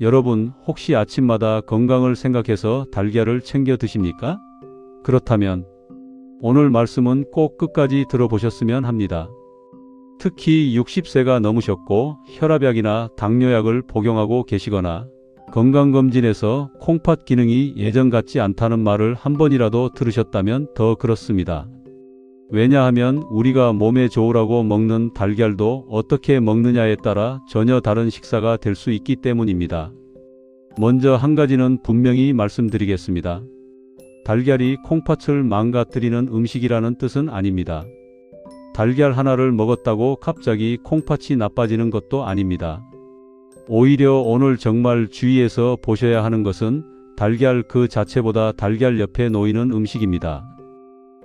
여러분, 혹시 아침마다 건강을 생각해서 달걀을 챙겨 드십니까? 그렇다면 오늘 말씀은 꼭 끝까지 들어보셨으면 합니다. 특히 60세가 넘으셨고 혈압약이나 당뇨약을 복용하고 계시거나 건강검진에서 콩팥 기능이 예전 같지 않다는 말을 한 번이라도 들으셨다면 더 그렇습니다. 왜냐하면 우리가 몸에 좋으라고 먹는 달걀도 어떻게 먹느냐에 따라 전혀 다른 식사가 될 수 있기 때문입니다. 먼저 한 가지는 분명히 말씀드리겠습니다. 달걀이 콩팥을 망가뜨리는 음식이라는 뜻은 아닙니다. 달걀 하나를 먹었다고 갑자기 콩팥이 나빠지는 것도 아닙니다. 오히려 오늘 정말 주의해서 보셔야 하는 것은 달걀 그 자체보다 달걀 옆에 놓이는 음식입니다.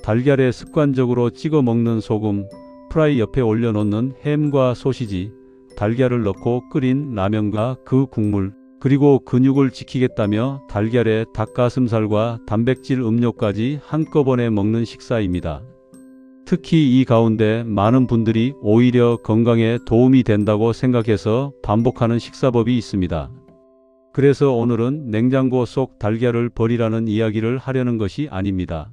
달걀에 습관적으로 찍어 먹는 소금, 프라이 옆에 올려놓는 햄과 소시지, 달걀을 넣고 끓인 라면과 그 국물, 그리고 근육을 지키겠다며 달걀에 닭가슴살과 단백질 음료까지 한꺼번에 먹는 식사입니다. 특히 이 가운데 많은 분들이 오히려 건강에 도움이 된다고 생각해서 반복하는 식사법이 있습니다. 그래서 오늘은 냉장고 속 달걀을 버리라는 이야기를 하려는 것이 아닙니다.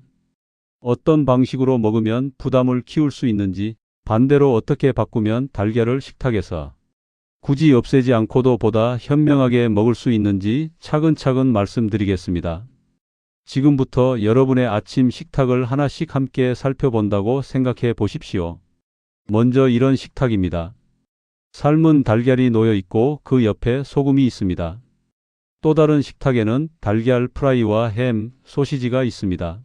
어떤 방식으로 먹으면 부담을 키울 수 있는지, 반대로 어떻게 바꾸면 달걀을 식탁에서 굳이 없애지 않고도 보다 현명하게 먹을 수 있는지 차근차근 말씀드리겠습니다. 지금부터 여러분의 아침 식탁을 하나씩 함께 살펴본다고 생각해 보십시오. 먼저 이런 식탁입니다. 삶은 달걀이 놓여 있고 그 옆에 소금이 있습니다. 또 다른 식탁에는 달걀 프라이와 햄, 소시지가 있습니다.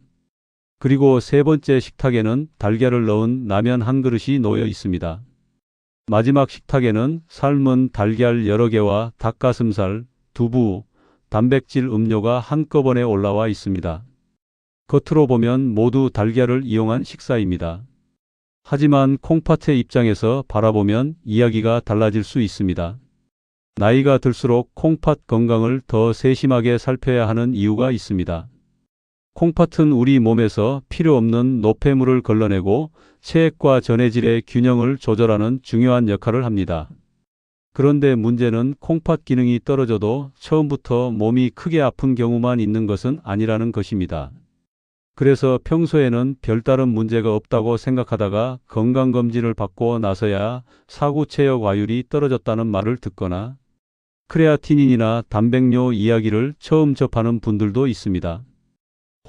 그리고 세 번째 식탁에는 달걀을 넣은 라면 한 그릇이 놓여 있습니다. 마지막 식탁에는 삶은 달걀 여러 개와 닭가슴살, 두부, 단백질 음료가 한꺼번에 올라와 있습니다. 겉으로 보면 모두 달걀을 이용한 식사입니다. 하지만 콩팥의 입장에서 바라보면 이야기가 달라질 수 있습니다. 나이가 들수록 콩팥 건강을 더 세심하게 살펴야 하는 이유가 있습니다. 콩팥은 우리 몸에서 필요 없는 노폐물을 걸러내고 체액과 전해질의 균형을 조절하는 중요한 역할을 합니다. 그런데 문제는 콩팥 기능이 떨어져도 처음부터 몸이 크게 아픈 경우만 있는 것은 아니라는 것입니다. 그래서 평소에는 별다른 문제가 없다고 생각하다가 건강검진을 받고 나서야 사구체역와율이 떨어졌다는 말을 듣거나 크레아티닌이나 단백뇨 이야기를 처음 접하는 분들도 있습니다.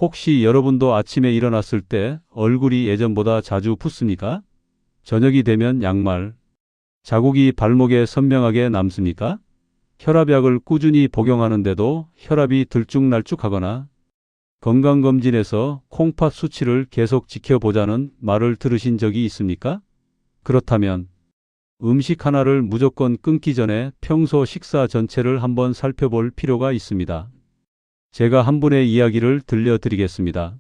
혹시 여러분도 아침에 일어났을 때 얼굴이 예전보다 자주 붓습니까? 저녁이 되면 양말, 자국이 발목에 선명하게 남습니까? 혈압약을 꾸준히 복용하는데도 혈압이 들쭉날쭉하거나 건강검진에서 콩팥 수치를 계속 지켜보자는 말을 들으신 적이 있습니까? 그렇다면 음식 하나를 무조건 끊기 전에 평소 식사 전체를 한번 살펴볼 필요가 있습니다. 제가 한 분의 이야기를 들려드리겠습니다.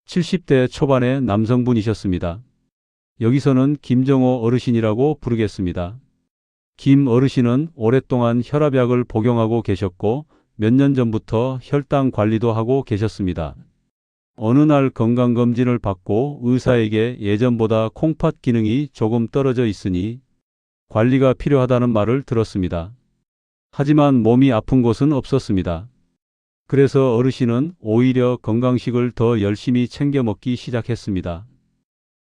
70대 초반의 남성분이셨습니다. 여기서는 김정호 어르신이라고 부르겠습니다. 김 어르신은 오랫동안 혈압약을 복용하고 계셨고 몇 년 전부터 혈당 관리도 하고 계셨습니다. 어느 날 건강검진을 받고 의사에게 예전보다 콩팥 기능이 조금 떨어져 있으니 관리가 필요하다는 말을 들었습니다. 하지만 몸이 아픈 곳은 없었습니다. 그래서 어르신은 오히려 건강식을 더 열심히 챙겨 먹기 시작했습니다.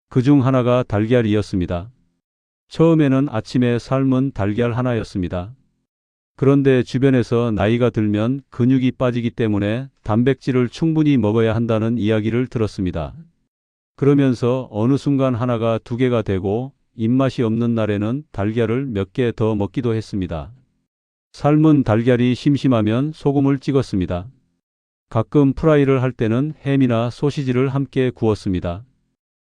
그중 하나가 달걀이었습니다. 처음에는 아침에 삶은 달걀 하나였습니다. 그런데 주변에서 나이가 들면 근육이 빠지기 때문에 단백질을 충분히 먹어야 한다는 이야기를 들었습니다. 그러면서 어느 순간 하나가 두 개가 되고 입맛이 없는 날에는 달걀을 몇 개 더 먹기도 했습니다. 삶은 달걀이 심심하면 소금을 찍었습니다. 가끔 프라이를 할 때는 햄이나 소시지를 함께 구웠습니다.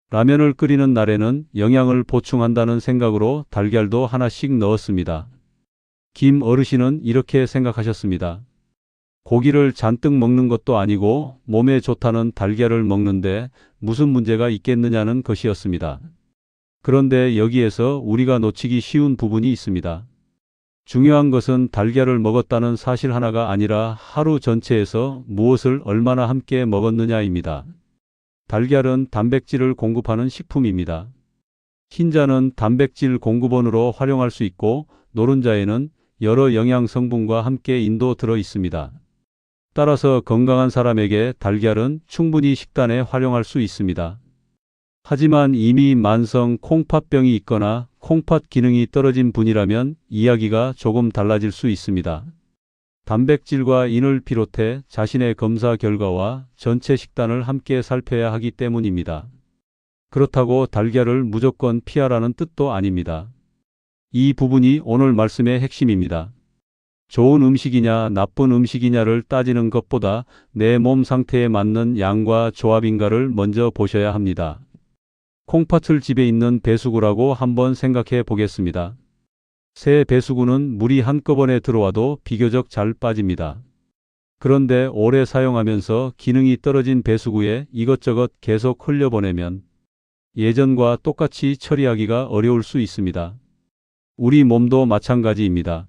라면을 끓이는 날에는 영양을 보충한다는 생각으로 달걀도 하나씩 넣었습니다. 김 어르신은 이렇게 생각하셨습니다. 고기를 잔뜩 먹는 것도 아니고 몸에 좋다는 달걀을 먹는데 무슨 문제가 있겠느냐는 것이었습니다. 그런데 여기에서 우리가 놓치기 쉬운 부분이 있습니다. 중요한 것은 달걀을 먹었다는 사실 하나가 아니라 하루 전체에서 무엇을 얼마나 함께 먹었느냐입니다. 달걀은 단백질을 공급하는 식품입니다. 흰자는 단백질 공급원으로 활용할 수 있고 노른자에는 여러 영양 성분과 함께 인도 들어 있습니다. 따라서 건강한 사람에게 달걀은 충분히 식단에 활용할 수 있습니다. 하지만 이미 만성 콩팥병이 있거나 콩팥 기능이 떨어진 분이라면 이야기가 조금 달라질 수 있습니다. 단백질과 인을 비롯해 자신의 검사 결과와 전체 식단을 함께 살펴야 하기 때문입니다. 그렇다고 달걀을 무조건 피하라는 뜻도 아닙니다. 이 부분이 오늘 말씀의 핵심입니다. 좋은 음식이냐 나쁜 음식이냐를 따지는 것보다 내 몸 상태에 맞는 양과 조합인가를 먼저 보셔야 합니다. 콩팥을 집에 있는 배수구라고 한번 생각해 보겠습니다. 새 배수구는 물이 한꺼번에 들어와도 비교적 잘 빠집니다. 그런데 오래 사용하면서 기능이 떨어진 배수구에 이것저것 계속 흘려보내면 예전과 똑같이 처리하기가 어려울 수 있습니다. 우리 몸도 마찬가지입니다.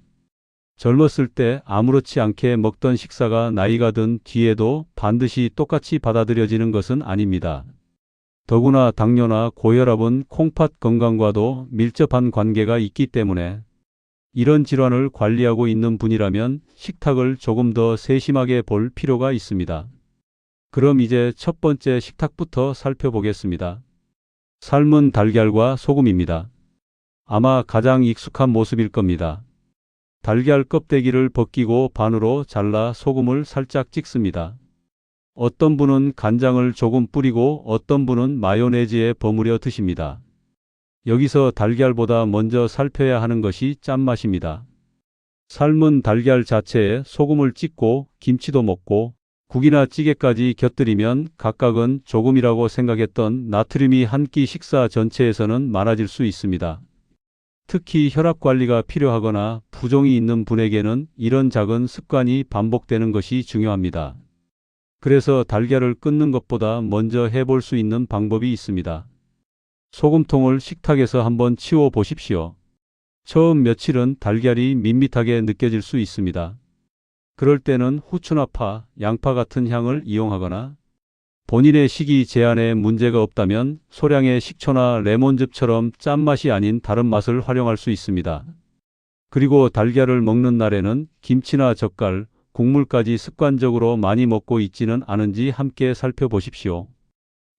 젊었을 때 아무렇지 않게 먹던 식사가 나이가 든 뒤에도 반드시 똑같이 받아들여지는 것은 아닙니다. 더구나 당뇨나 고혈압은 콩팥 건강과도 밀접한 관계가 있기 때문에 이런 질환을 관리하고 있는 분이라면 식탁을 조금 더 세심하게 볼 필요가 있습니다. 그럼 이제 첫 번째 식탁부터 살펴보겠습니다. 삶은 달걀과 소금입니다. 아마 가장 익숙한 모습일 겁니다. 달걀 껍데기를 벗기고 반으로 잘라 소금을 살짝 찍습니다. 어떤 분은 간장을 조금 뿌리고 어떤 분은 마요네즈에 버무려 드십니다. 여기서 달걀보다 먼저 살펴야 하는 것이 짠맛입니다. 삶은 달걀 자체에 소금을 찍고 김치도 먹고 국이나 찌개까지 곁들이면 각각은 조금이라고 생각했던 나트륨이 한 끼 식사 전체에서는 많아질 수 있습니다. 특히 혈압 관리가 필요하거나 부종이 있는 분에게는 이런 작은 습관이 반복되는 것이 중요합니다. 그래서 달걀을 끊는 것보다 먼저 해볼 수 있는 방법이 있습니다. 소금통을 식탁에서 한번 치워 보십시오. 처음 며칠은 달걀이 밋밋하게 느껴질 수 있습니다. 그럴 때는 후추나 파, 양파 같은 향을 이용하거나 본인의 식이 제한에 문제가 없다면 소량의 식초나 레몬즙처럼 짠맛이 아닌 다른 맛을 활용할 수 있습니다. 그리고 달걀을 먹는 날에는 김치나 젓갈, 국물까지 습관적으로 많이 먹고 있지는 않은지 함께 살펴보십시오.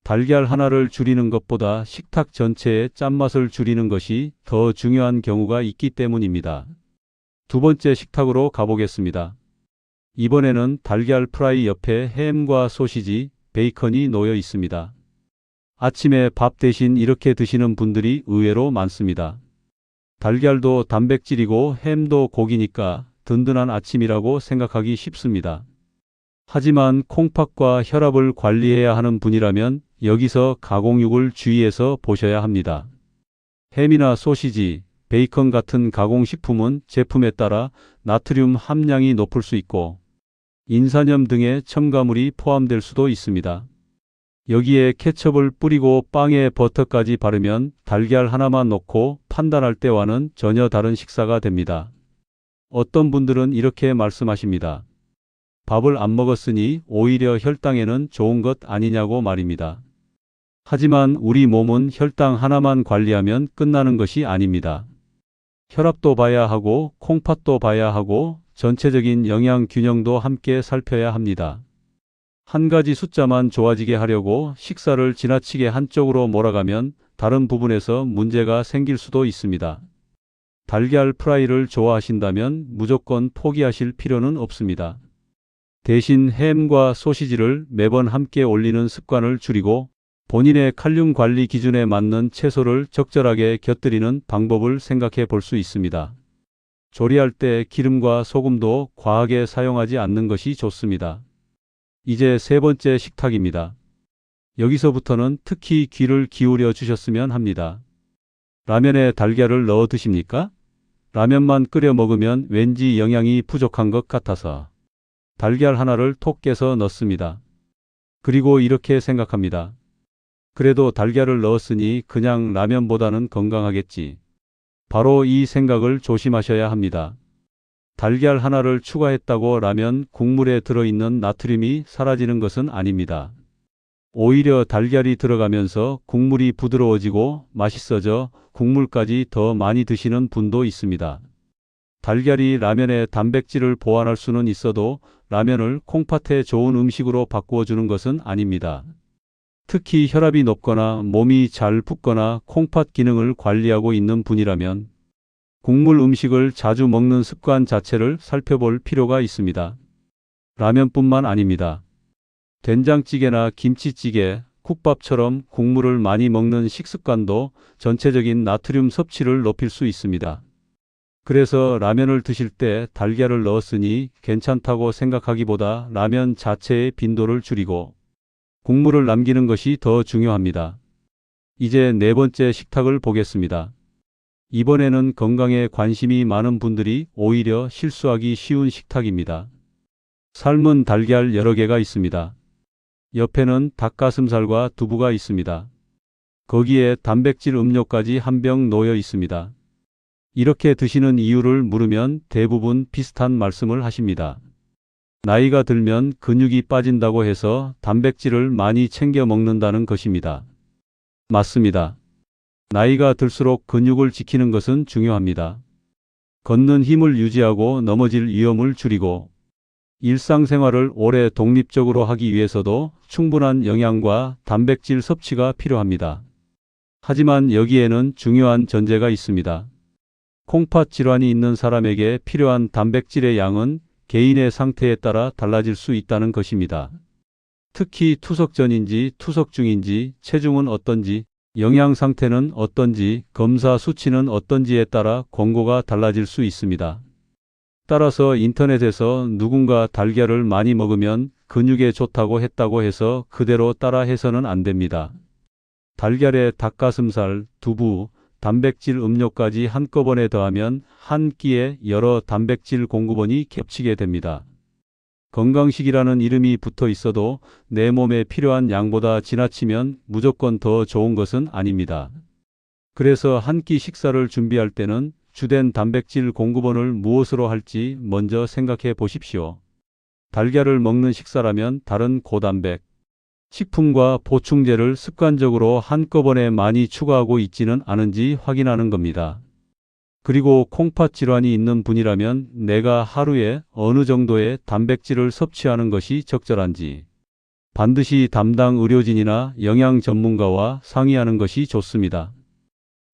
달걀 하나를 줄이는 것보다 식탁 전체의 짠맛을 줄이는 것이 더 중요한 경우가 있기 때문입니다. 두 번째 식탁으로 가보겠습니다. 이번에는 달걀 프라이 옆에 햄과 소시지, 베이컨이 놓여 있습니다. 아침에 밥 대신 이렇게 드시는 분들이 의외로 많습니다. 달걀도 단백질이고 햄도 고기니까 든든한 아침이라고 생각하기 쉽습니다. 하지만 콩팥과 혈압을 관리해야 하는 분이라면 여기서 가공육을 주의해서 보셔야 합니다. 햄이나 소시지, 베이컨 같은 가공식품은 제품에 따라 나트륨 함량이 높을 수 있고 인산염 등의 첨가물이 포함될 수도 있습니다. 여기에 케첩을 뿌리고 빵에 버터까지 바르면 달걀 하나만 넣고 판단할 때와는 전혀 다른 식사가 됩니다. 어떤 분들은 이렇게 말씀하십니다. 밥을 안 먹었으니 오히려 혈당에는 좋은 것 아니냐고 말입니다. 하지만 우리 몸은 혈당 하나만 관리하면 끝나는 것이 아닙니다. 혈압도 봐야 하고 콩팥도 봐야 하고 전체적인 영양 균형도 함께 살펴야 합니다. 한 가지 숫자만 좋아지게 하려고 식사를 지나치게 한쪽으로 몰아가면 다른 부분에서 문제가 생길 수도 있습니다. 달걀 프라이를 좋아하신다면 무조건 포기하실 필요는 없습니다. 대신 햄과 소시지를 매번 함께 올리는 습관을 줄이고 본인의 칼륨 관리 기준에 맞는 채소를 적절하게 곁들이는 방법을 생각해 볼 수 있습니다. 조리할 때 기름과 소금도 과하게 사용하지 않는 것이 좋습니다. 이제 세 번째 식탁입니다. 여기서부터는 특히 귀를 기울여 주셨으면 합니다. 라면에 달걀을 넣어 드십니까? 라면만 끓여 먹으면 왠지 영양이 부족한 것 같아서 달걀 하나를 톡 깨서 넣습니다. 그리고 이렇게 생각합니다. 그래도 달걀을 넣었으니 그냥 라면보다는 건강하겠지. 바로 이 생각을 조심하셔야 합니다. 달걀 하나를 추가했다고 라면 국물에 들어있는 나트륨이 사라지는 것은 아닙니다. 오히려 달걀이 들어가면서 국물이 부드러워지고 맛있어져 국물까지 더 많이 드시는 분도 있습니다. 달걀이 라면의 단백질을 보완할 수는 있어도 라면을 콩팥에 좋은 음식으로 바꾸어 주는 것은 아닙니다. 특히 혈압이 높거나 몸이 잘 붓거나 콩팥 기능을 관리하고 있는 분이라면 국물 음식을 자주 먹는 습관 자체를 살펴볼 필요가 있습니다. 라면뿐만 아닙니다. 된장찌개나 김치찌개, 국밥처럼 국물을 많이 먹는 식습관도 전체적인 나트륨 섭취를 높일 수 있습니다. 그래서 라면을 드실 때 달걀을 넣었으니 괜찮다고 생각하기보다 라면 자체의 빈도를 줄이고 국물을 남기는 것이 더 중요합니다. 이제 네 번째 식탁을 보겠습니다. 이번에는 건강에 관심이 많은 분들이 오히려 실수하기 쉬운 식탁입니다. 삶은 달걀 여러 개가 있습니다. 옆에는 닭가슴살과 두부가 있습니다. 거기에 단백질 음료까지 한 병 놓여 있습니다. 이렇게 드시는 이유를 물으면 대부분 비슷한 말씀을 하십니다. 나이가 들면 근육이 빠진다고 해서 단백질을 많이 챙겨 먹는다는 것입니다. 맞습니다. 나이가 들수록 근육을 지키는 것은 중요합니다. 걷는 힘을 유지하고 넘어질 위험을 줄이고 일상생활을 오래 독립적으로 하기 위해서도 충분한 영양과 단백질 섭취가 필요합니다. 하지만 여기에는 중요한 전제가 있습니다. 콩팥 질환이 있는 사람에게 필요한 단백질의 양은 개인의 상태에 따라 달라질 수 있다는 것입니다. 특히 투석 전인지 투석 중인지 체중은 어떤지 영양 상태는 어떤지 검사 수치는 어떤지에 따라 권고가 달라질 수 있습니다. 따라서 인터넷에서 누군가 달걀을 많이 먹으면 근육에 좋다고 했다고 해서 그대로 따라 해서는 안 됩니다. 달걀에 닭가슴살, 두부, 단백질 음료까지 한꺼번에 더하면 한 끼에 여러 단백질 공급원이 겹치게 됩니다. 건강식이라는 이름이 붙어 있어도 내 몸에 필요한 양보다 지나치면 무조건 더 좋은 것은 아닙니다. 그래서 한 끼 식사를 준비할 때는 주된 단백질 공급원을 무엇으로 할지 먼저 생각해 보십시오. 달걀을 먹는 식사라면 다른 고단백 식품과 보충제를 습관적으로 한꺼번에 많이 추가하고 있지는 않은지 확인하는 겁니다. 그리고 콩팥 질환이 있는 분이라면 내가 하루에 어느 정도의 단백질을 섭취하는 것이 적절한지 반드시 담당 의료진이나 영양 전문가와 상의하는 것이 좋습니다.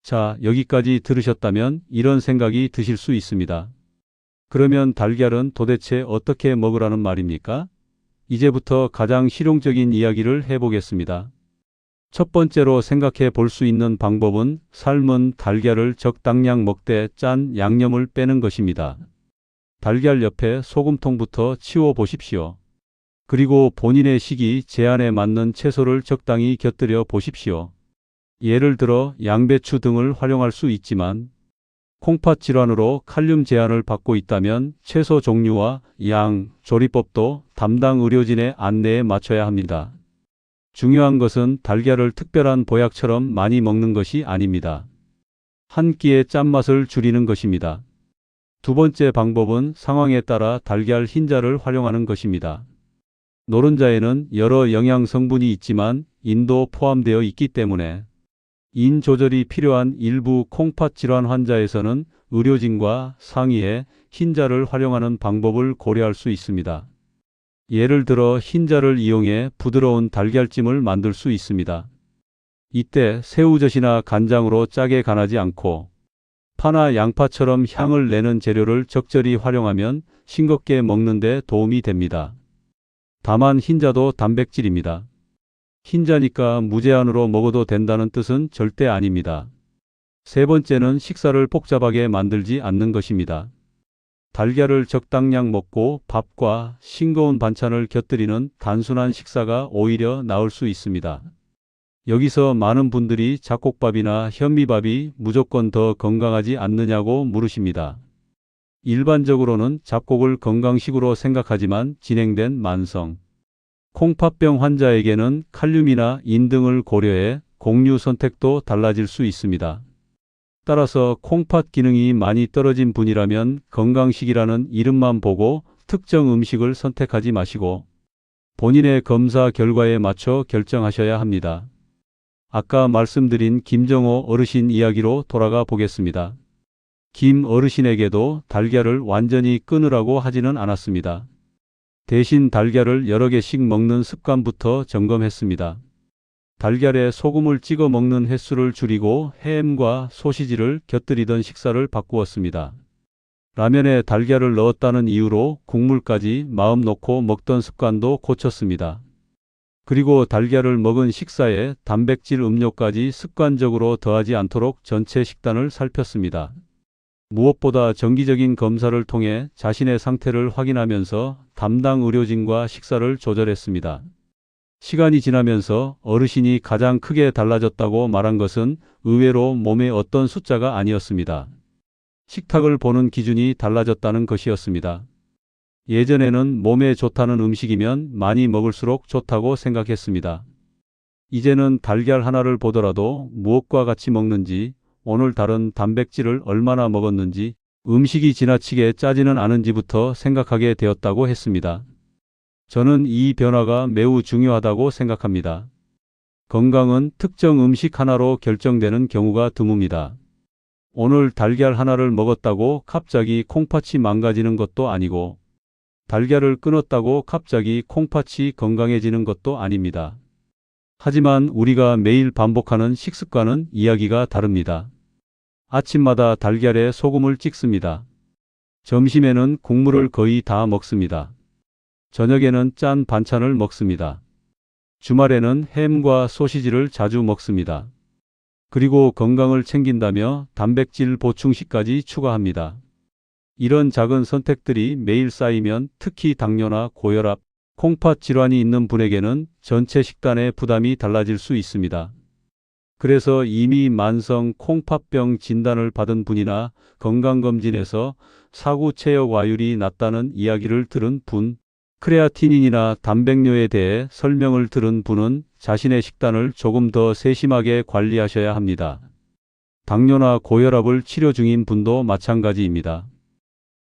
자, 여기까지 들으셨다면 이런 생각이 드실 수 있습니다. 그러면 달걀은 도대체 어떻게 먹으라는 말입니까? 이제부터 가장 실용적인 이야기를 해보겠습니다. 첫 번째로 생각해 볼 수 있는 방법은 삶은 달걀을 적당량 먹되 짠 양념을 빼는 것입니다. 달걀 옆에 소금통부터 치워 보십시오. 그리고 본인의 식이 제한에 맞는 채소를 적당히 곁들여 보십시오. 예를 들어 양배추 등을 활용할 수 있지만 콩팥 질환으로 칼륨 제한을 받고 있다면 채소 종류와 양, 조리법도 담당 의료진의 안내에 맞춰야 합니다. 중요한 것은 달걀을 특별한 보약처럼 많이 먹는 것이 아닙니다. 한 끼의 짠맛을 줄이는 것입니다. 두 번째 방법은 상황에 따라 달걀 흰자를 활용하는 것입니다. 노른자에는 여러 영양 성분이 있지만 인도 포함되어 있기 때문에 인 조절이 필요한 일부 콩팥 질환 환자에서는 의료진과 상의해 흰자를 활용하는 방법을 고려할 수 있습니다. 예를 들어 흰자를 이용해 부드러운 달걀찜을 만들 수 있습니다. 이때 새우젓이나 간장으로 짜게 간하지 않고 파나 양파처럼 향을 내는 재료를 적절히 활용하면 싱겁게 먹는 데 도움이 됩니다. 다만 흰자도 단백질입니다. 흰자니까 무제한으로 먹어도 된다는 뜻은 절대 아닙니다. 세 번째는 식사를 복잡하게 만들지 않는 것입니다. 달걀을 적당량 먹고 밥과 싱거운 반찬을 곁들이는 단순한 식사가 오히려 나을 수 있습니다. 여기서 많은 분들이 잡곡밥이나 현미밥이 무조건 더 건강하지 않느냐고 물으십니다. 일반적으로는 잡곡을 건강식으로 생각하지만 진행된 만성 콩팥병 환자에게는 칼륨이나 인 등을 고려해 곡류 선택도 달라질 수 있습니다. 따라서 콩팥 기능이 많이 떨어진 분이라면 건강식이라는 이름만 보고 특정 음식을 선택하지 마시고 본인의 검사 결과에 맞춰 결정하셔야 합니다. 아까 말씀드린 김정호 어르신 이야기로 돌아가 보겠습니다. 김 어르신에게도 달걀을 완전히 끊으라고 하지는 않았습니다. 대신 달걀을 여러 개씩 먹는 습관부터 점검했습니다. 달걀에 소금을 찍어 먹는 횟수를 줄이고 햄과 소시지를 곁들이던 식사를 바꾸었습니다. 라면에 달걀을 넣었다는 이유로 국물까지 마음 놓고 먹던 습관도 고쳤습니다. 그리고 달걀을 먹은 식사에 단백질 음료까지 습관적으로 더하지 않도록 전체 식단을 살폈습니다. 무엇보다 정기적인 검사를 통해 자신의 상태를 확인하면서 담당 의료진과 식사를 조절했습니다. 시간이 지나면서 어르신이 가장 크게 달라졌다고 말한 것은 의외로 몸의 어떤 숫자가 아니었습니다. 식탁을 보는 기준이 달라졌다는 것이었습니다. 예전에는 몸에 좋다는 음식이면 많이 먹을수록 좋다고 생각했습니다. 이제는 달걀 하나를 보더라도 무엇과 같이 먹는지, 오늘 다른 단백질을 얼마나 먹었는지, 음식이 지나치게 짜지는 않은지부터 생각하게 되었다고 했습니다. 저는 이 변화가 매우 중요하다고 생각합니다. 건강은 특정 음식 하나로 결정되는 경우가 드뭅니다. 오늘 달걀 하나를 먹었다고 갑자기 콩팥이 망가지는 것도 아니고, 달걀을 끊었다고 갑자기 콩팥이 건강해지는 것도 아닙니다. 하지만 우리가 매일 반복하는 식습관은 이야기가 다릅니다. 아침마다 달걀에 소금을 찍습니다. 점심에는 국물을 거의 다 먹습니다. 저녁에는 짠 반찬을 먹습니다. 주말에는 햄과 소시지를 자주 먹습니다. 그리고 건강을 챙긴다며 단백질 보충식까지 추가합니다. 이런 작은 선택들이 매일 쌓이면 특히 당뇨나 고혈압, 콩팥 질환이 있는 분에게는 전체 식단의 부담이 달라질 수 있습니다. 그래서 이미 만성 콩팥병 진단을 받은 분이나 건강검진에서 사구체역와율이 낮다는 이야기를 들은 분, 크레아티닌이나 단백뇨에 대해 설명을 들은 분은 자신의 식단을 조금 더 세심하게 관리하셔야 합니다. 당뇨나 고혈압을 치료 중인 분도 마찬가지입니다.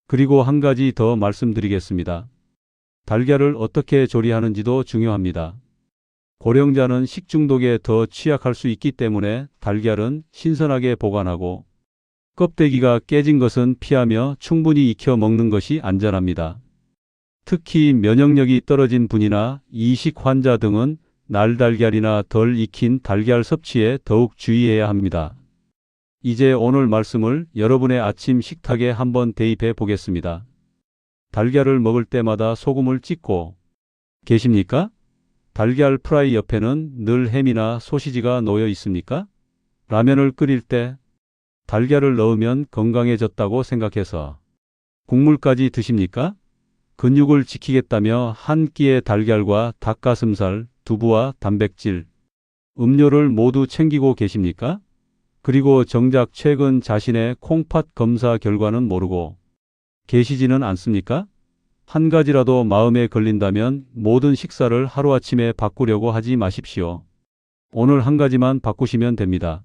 그리고 한 가지 더 말씀드리겠습니다. 달걀을 어떻게 조리하는지도 중요합니다. 고령자는 식중독에 더 취약할 수 있기 때문에 달걀은 신선하게 보관하고 껍데기가 깨진 것은 피하며 충분히 익혀 먹는 것이 안전합니다. 특히 면역력이 떨어진 분이나 이식 환자 등은 날달걀이나 덜 익힌 달걀 섭취에 더욱 주의해야 합니다. 이제 오늘 말씀을 여러분의 아침 식탁에 한번 대입해 보겠습니다. 달걀을 먹을 때마다 소금을 찍고 계십니까? 달걀 프라이 옆에는 늘 햄이나 소시지가 놓여 있습니까? 라면을 끓일 때 달걀을 넣으면 건강해졌다고 생각해서 국물까지 드십니까? 근육을 지키겠다며 한 끼의 달걀과 닭가슴살, 두부와 단백질, 음료를 모두 챙기고 계십니까? 그리고 정작 최근 자신의 콩팥 검사 결과는 모르고 계시지는 않습니까? 한 가지라도 마음에 걸린다면 모든 식사를 하루아침에 바꾸려고 하지 마십시오. 오늘 한 가지만 바꾸시면 됩니다.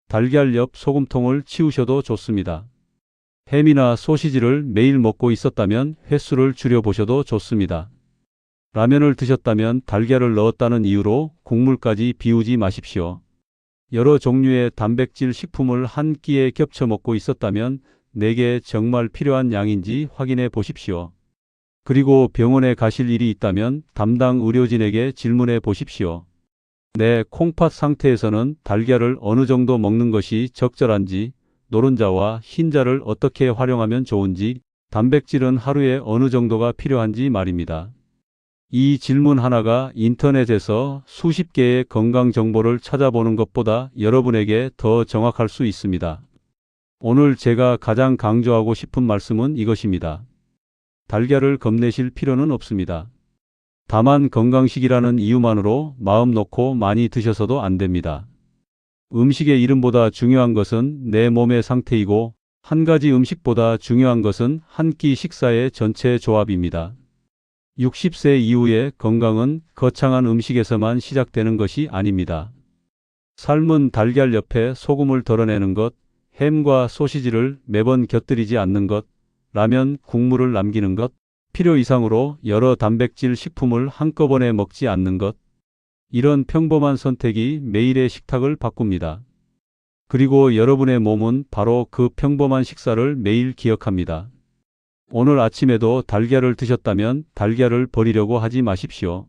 달걀 옆 소금통을 치우셔도 좋습니다. 햄이나 소시지를 매일 먹고 있었다면 횟수를 줄여보셔도 좋습니다. 라면을 드셨다면 달걀을 넣었다는 이유로 국물까지 비우지 마십시오. 여러 종류의 단백질 식품을 한 끼에 겹쳐 먹고 있었다면 내게 정말 필요한 양인지 확인해 보십시오. 그리고 병원에 가실 일이 있다면 담당 의료진에게 질문해 보십시오. 내 콩팥 상태에서는 달걀을 어느 정도 먹는 것이 적절한지, 노른자와 흰자를 어떻게 활용하면 좋은지, 단백질은 하루에 어느 정도가 필요한지 말입니다. 이 질문 하나가 인터넷에서 수십 개의 건강 정보를 찾아보는 것보다 여러분에게 더 정확할 수 있습니다. 오늘 제가 가장 강조하고 싶은 말씀은 이것입니다. 달걀을 겁내실 필요는 없습니다. 다만 건강식이라는 이유만으로 마음 놓고 많이 드셔서도 안 됩니다. 음식의 이름보다 중요한 것은 내 몸의 상태이고 한 가지 음식보다 중요한 것은 한 끼 식사의 전체 조합입니다. 60세 이후의 건강은 거창한 음식에서만 시작되는 것이 아닙니다. 삶은 달걀 옆에 소금을 덜어내는 것, 햄과 소시지를 매번 곁들이지 않는 것, 라면 국물을 남기는 것, 필요 이상으로 여러 단백질 식품을 한꺼번에 먹지 않는 것, 이런 평범한 선택이 매일의 식탁을 바꿉니다. 그리고 여러분의 몸은 바로 그 평범한 식사를 매일 기억합니다. 오늘 아침에도 달걀을 드셨다면 달걀을 버리려고 하지 마십시오.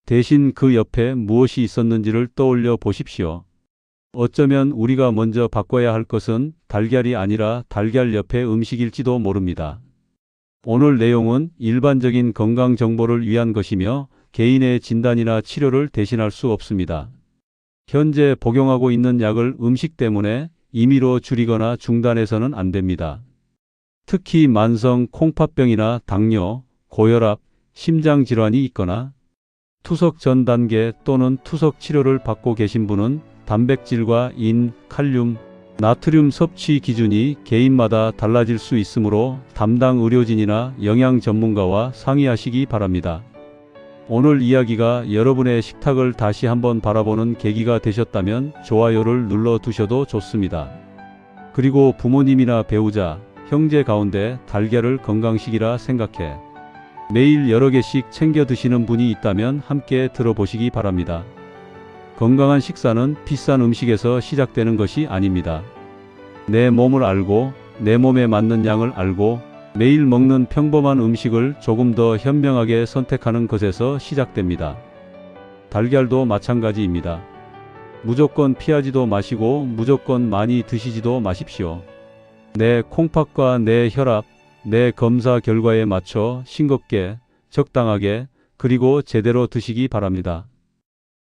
대신 그 옆에 무엇이 있었는지를 떠올려 보십시오. 어쩌면 우리가 먼저 바꿔야 할 것은 달걀이 아니라 달걀 옆에 음식일지도 모릅니다. 오늘 내용은 일반적인 건강 정보를 위한 것이며 개인의 진단이나 치료를 대신할 수 없습니다. 현재 복용하고 있는 약을 음식 때문에 임의로 줄이거나 중단해서는 안 됩니다. 특히 만성 콩팥병이나 당뇨, 고혈압, 심장질환이 있거나 투석 전 단계 또는 투석 치료를 받고 계신 분은 단백질과 인, 칼륨, 나트륨 섭취 기준이 개인마다 달라질 수 있으므로 담당 의료진이나 영양 전문가와 상의하시기 바랍니다. 오늘 이야기가 여러분의 식탁을 다시 한번 바라보는 계기가 되셨다면 좋아요를 눌러 두셔도 좋습니다. 그리고 부모님이나 배우자, 형제 가운데 달걀을 건강식이라 생각해 매일 여러 개씩 챙겨 드시는 분이 있다면 함께 들어보시기 바랍니다. 건강한 식사는 비싼 음식에서 시작되는 것이 아닙니다. 내 몸을 알고 내 몸에 맞는 양을 알고 매일 먹는 평범한 음식을 조금 더 현명하게 선택하는 것에서 시작됩니다. 달걀도 마찬가지입니다. 무조건 피하지도 마시고 무조건 많이 드시지도 마십시오. 내 콩팥과 내 혈압, 내 검사 결과에 맞춰 싱겁게, 적당하게, 그리고 제대로 드시기 바랍니다.